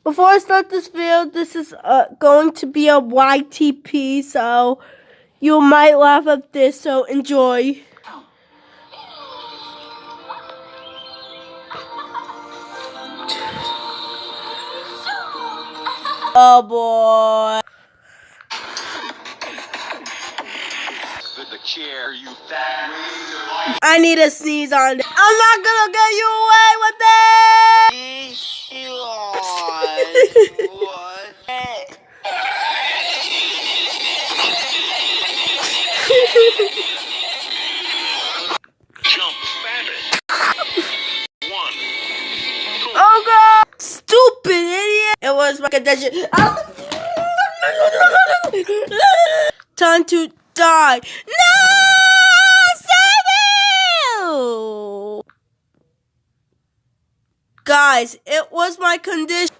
Before I start this video, this is going to be a YTP, so you might laugh at this, so enjoy. Oh boy. The chair, you fat. I need to sneeze on it. I'm not gonna get you away with it! What? Jump, bandit. 1, 2. Oh god! Stupid idiot! It was my condition. Time to die. No! Save me! Guys, it was my condition.